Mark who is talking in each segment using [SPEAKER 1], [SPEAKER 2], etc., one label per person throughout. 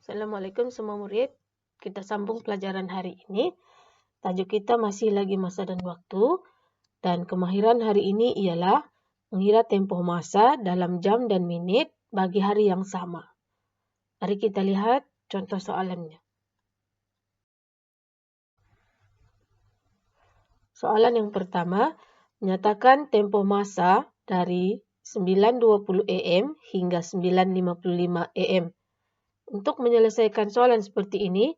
[SPEAKER 1] Assalamualaikum semua murid. Kita sambung pelajaran hari ini. Tajuk kita masih lagi masa dan waktu. Dan kemahiran hari ini ialah mengira tempoh masa dalam jam dan minit bagi hari yang sama. Mari kita lihat contoh soalannya. Soalan yang pertama, menyatakan tempoh masa dari 9.20 AM hingga 9.55 AM. Untuk menyelesaikan soalan seperti ini,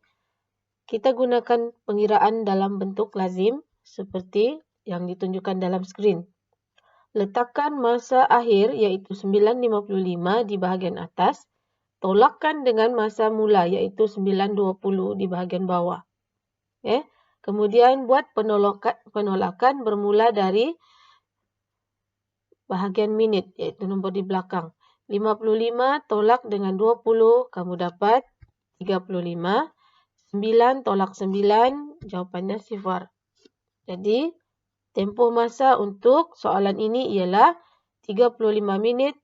[SPEAKER 1] kita gunakan pengiraan dalam bentuk lazim seperti yang ditunjukkan dalam skrin. Letakkan masa akhir iaitu 9.55 di bahagian atas, tolakkan dengan masa mula iaitu 9.20 di bahagian bawah. Kemudian buat penolakan bermula dari bahagian minit iaitu nombor di belakang. 55 tolak dengan 20, kamu dapat 35. 9 tolak 9, jawapannya 0. Jadi, tempoh masa untuk soalan ini ialah 35 minit.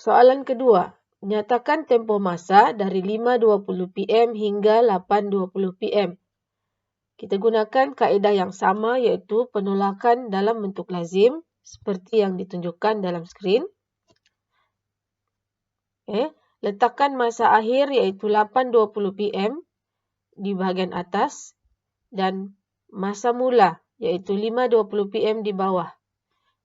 [SPEAKER 1] Soalan kedua, nyatakan tempoh masa dari 5.20 PM hingga 8.20 PM. Kita gunakan kaedah yang sama iaitu penolakan dalam bentuk lazim seperti yang ditunjukkan dalam skrin. Letakkan masa akhir iaitu 8.20 PM di bahagian atas dan masa mula iaitu 5.20 PM di bawah.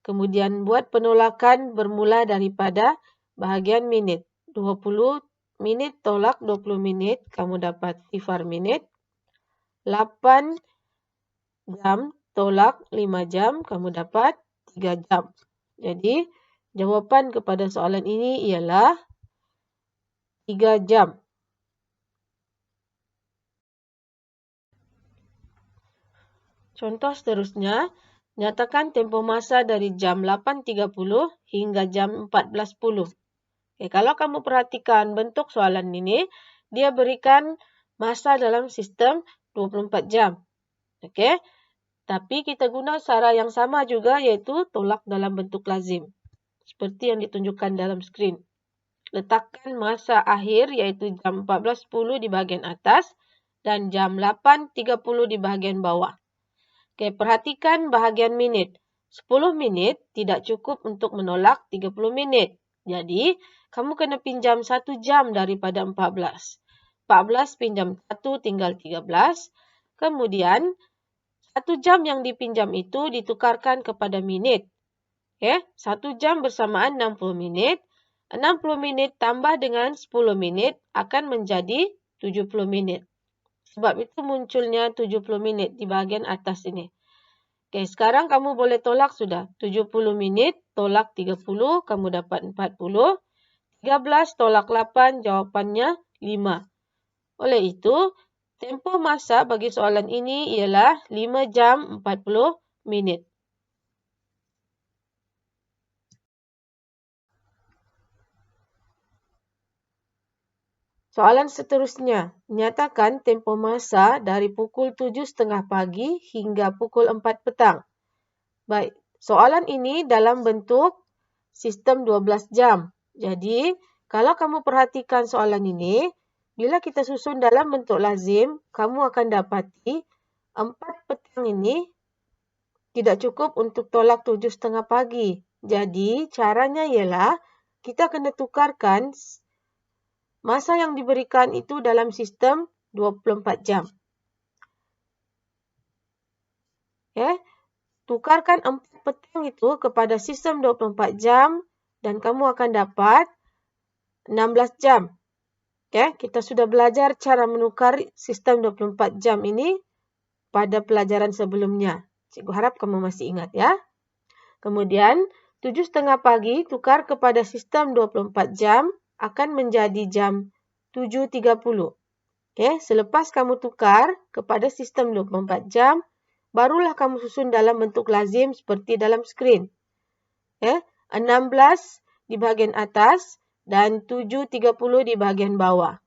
[SPEAKER 1] Kemudian buat penolakan bermula daripada bahagian minit. 20 minit tolak 20 minit, kamu dapat 0 minit. 8 jam tolak 5 jam, kamu dapat 3 jam. Jadi, jawapan kepada soalan ini ialah 3 jam. Contoh seterusnya, nyatakan tempoh masa dari jam 8.30 hingga jam 14.10. Kalau kamu perhatikan bentuk soalan ini, dia berikan masa dalam sistem 24 jam. Tapi kita guna cara yang sama juga iaitu tolak dalam bentuk lazim. Seperti yang ditunjukkan dalam skrin. Letakkan masa akhir iaitu jam 14.10 di bahagian atas dan jam 8.30 di bahagian bawah. Perhatikan bahagian minit. 10 minit tidak cukup untuk menolak 30 minit. Jadi, kamu kena pinjam 1 jam daripada 14. 14 pinjam 1 tinggal 13. Kemudian, 1 jam yang dipinjam itu ditukarkan kepada minit. 1 jam bersamaan 60 minit. 60 minit tambah dengan 10 minit akan menjadi 70 minit. Sebab itu munculnya 70 minit di bahagian atas ini. Sekarang kamu boleh tolak sudah. 70 minit tolak 30, kamu dapat 40. 13 tolak 8, jawapannya 5. Oleh itu, tempoh masa bagi soalan ini ialah 5 jam 40 minit. Soalan seterusnya, nyatakan tempoh masa dari pukul 7.30 pagi hingga pukul 4 petang. Baik, soalan ini dalam bentuk sistem 12 jam. Jadi, kalau kamu perhatikan soalan ini, bila kita susun dalam bentuk lazim, kamu akan dapati 4 petang ini tidak cukup untuk tolak 7.30 pagi. Jadi, caranya ialah kita kena tukarkan masa yang diberikan itu dalam sistem 24 jam. Tukarkan 4 petang itu kepada sistem 24 jam dan kamu akan dapat 16 jam. Kita sudah belajar cara menukar sistem 24 jam ini pada pelajaran sebelumnya. Cikgu harap kamu masih ingat ya. Kemudian 7.30 pagi tukar kepada sistem 24 jam akan menjadi jam 7.30. Selepas kamu tukar kepada sistem 24 jam, barulah kamu susun dalam bentuk lazim seperti dalam skrin. 16 di bahagian atas dan 7.30 di bahagian bawah.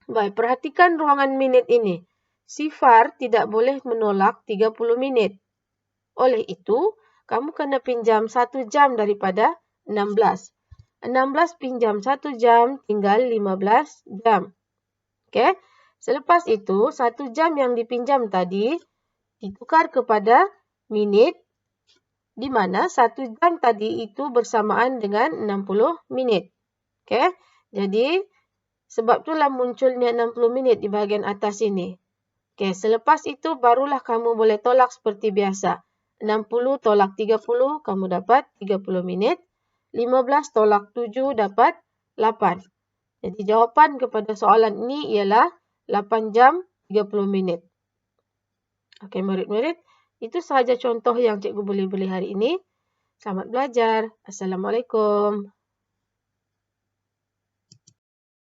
[SPEAKER 1] Baik, perhatikan ruangan minit ini. Sifar tidak boleh menolak 30 minit. Oleh itu, kamu kena pinjam 1 jam daripada 16. 16 pinjam 1 jam, tinggal 15 jam. Okey. Selepas itu, 1 jam yang dipinjam tadi ditukar kepada minit, di mana 1 jam tadi itu bersamaan dengan 60 minit. Okey. Jadi, sebab itulah munculnya 60 minit di bahagian atas ini. Okey, selepas itu barulah kamu boleh tolak seperti biasa. 60 tolak 30, kamu dapat 30 minit. 15 tolak 7 dapat 8. Jadi jawapan kepada soalan ini ialah 8 jam 30 minit. Okey, murid-murid, itu sahaja contoh yang cikgu boleh beri hari ini. Selamat belajar. Assalamualaikum.